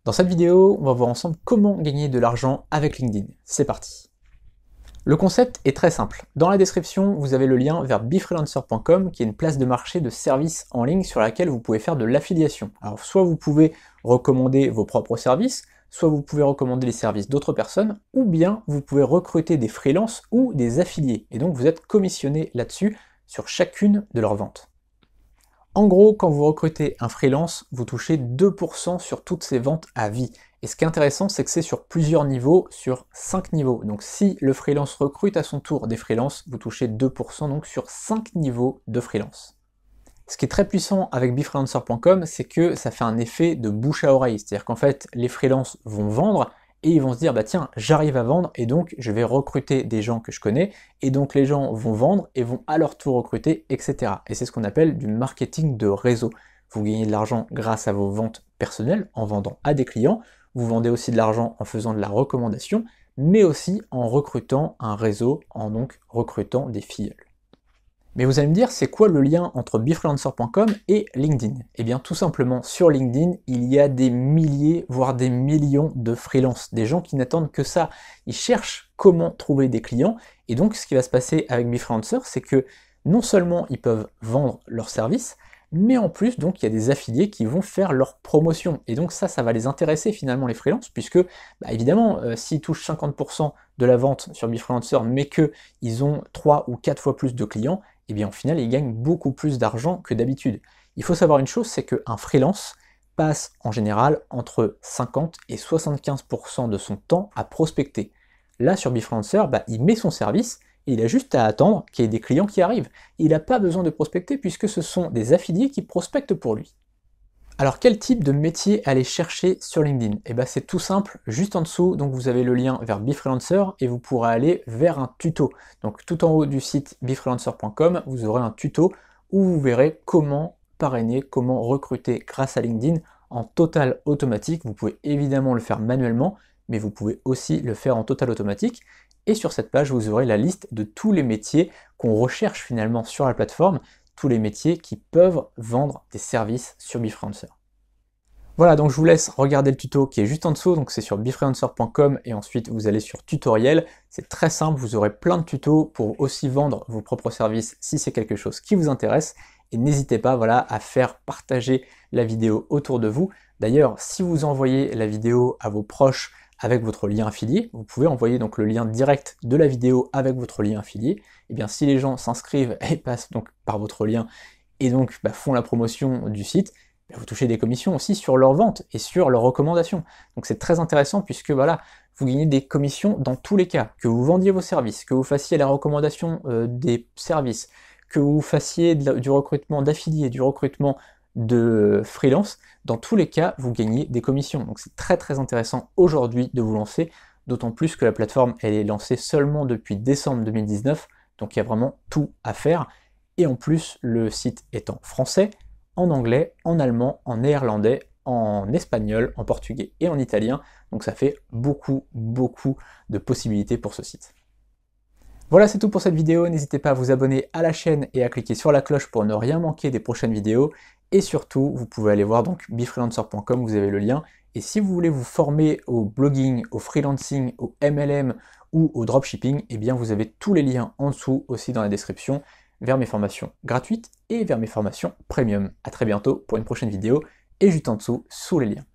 Dans cette vidéo, on va voir ensemble comment gagner de l'argent avec LinkedIn. C'est parti. Le concept est très simple. Dans la description, vous avez le lien vers befreelancer.com qui est une place de marché de services en ligne sur laquelle vous pouvez faire de l'affiliation. Alors soit vous pouvez recommander vos propres services, soit vous pouvez recommander les services d'autres personnes, ou bien vous pouvez recruter des freelances ou des affiliés. Et donc vous êtes commissionné là-dessus sur chacune de leurs ventes. En gros, quand vous recrutez un freelance, vous touchez 2% sur toutes ces ventes à vie. Et ce qui est intéressant, c'est que c'est sur plusieurs niveaux, sur 5 niveaux. Donc si le freelance recrute à son tour des freelances, vous touchez 2% donc sur 5 niveaux de freelance. Ce qui est très puissant avec befreelancer.com, c'est que ça fait un effet de bouche à oreille. C'est-à-dire qu'en fait, les freelances vont vendre et ils vont se dire, bah tiens, j'arrive à vendre et donc je vais recruter des gens que je connais, et donc les gens vont vendre et vont à leur tour recruter, etc. Et c'est ce qu'on appelle du marketing de réseau. Vous gagnez de l'argent grâce à vos ventes personnelles, en vendant à des clients, vous vendez aussi de l'argent en faisant de la recommandation, mais aussi en recrutant un réseau, en donc recrutant des filleuls. Mais vous allez me dire, c'est quoi le lien entre befreelancer.com et LinkedIn? Eh bien tout simplement, sur LinkedIn, il y a des milliers, voire des millions de freelances, des gens qui n'attendent que ça. Ils cherchent comment trouver des clients, et donc ce qui va se passer avec Befreelancer, c'est que non seulement ils peuvent vendre leurs services, mais en plus, donc, il y a des affiliés qui vont faire leur promotion. Et donc ça va les intéresser finalement les freelances, puisque, bah, évidemment, s'ils touchent 50% de la vente sur Befreelancer, mais qu'ils ont 3 ou 4 fois plus de clients, et bien au final, ils gagnent beaucoup plus d'argent que d'habitude. Il faut savoir une chose, c'est qu'un freelance passe en général entre 50 et 75% de son temps à prospecter. Là, sur Befreelancer, bah, il met son service, et il a juste à attendre qu'il y ait des clients qui arrivent. Il n'a pas besoin de prospecter puisque ce sont des affiliés qui prospectent pour lui. Alors quel type de métier aller chercher sur LinkedIn? Eh bien c'est tout simple, juste en dessous, donc vous avez le lien vers Befreelancer et vous pourrez aller vers un tuto. Donc tout en haut du site befreelancer.com, vous aurez un tuto où vous verrez comment parrainer, comment recruter grâce à LinkedIn en total automatique. Vous pouvez évidemment le faire manuellement, mais vous pouvez aussi le faire en total automatique. Et sur cette page, vous aurez la liste de tous les métiers qu'on recherche finalement sur la plateforme, tous les métiers qui peuvent vendre des services sur Befreelancer. Voilà, donc je vous laisse regarder le tuto qui est juste en dessous, donc c'est sur befreelancer.com et ensuite vous allez sur tutoriel. C'est très simple, vous aurez plein de tutos pour aussi vendre vos propres services si c'est quelque chose qui vous intéresse. Et n'hésitez pas voilà, à faire partager la vidéo autour de vous. D'ailleurs, si vous envoyez la vidéo à vos proches avec votre lien affilié, vous pouvez envoyer donc le lien direct de la vidéo avec votre lien affilié. Et bien si les gens s'inscrivent et passent donc par votre lien et donc font la promotion du site, vous touchez des commissions aussi sur leurs ventes et sur leurs recommandations. Donc c'est très intéressant puisque voilà, vous gagnez des commissions dans tous les cas, que vous vendiez vos services, que vous fassiez la recommandation des services, que vous fassiez du recrutement d'affiliés, du recrutement de freelance, dans tous les cas, vous gagnez des commissions. Donc c'est très très intéressant aujourd'hui de vous lancer, d'autant plus que la plateforme elle est lancée seulement depuis décembre 2019, donc il y a vraiment tout à faire. Et en plus, le site est en français, en anglais, en allemand, en néerlandais, en espagnol, en portugais et en italien. Donc ça fait beaucoup de possibilités pour ce site. Voilà, c'est tout pour cette vidéo. N'hésitez pas à vous abonner à la chaîne et à cliquer sur la cloche pour ne rien manquer des prochaines vidéos. Et surtout, vous pouvez aller voir donc befreelancer.com, vous avez le lien. Et si vous voulez vous former au blogging, au freelancing, au MLM ou au dropshipping, eh bien vous avez tous les liens en dessous aussi dans la description vers mes formations gratuites et vers mes formations premium. A très bientôt pour une prochaine vidéo et juste en dessous sous les liens.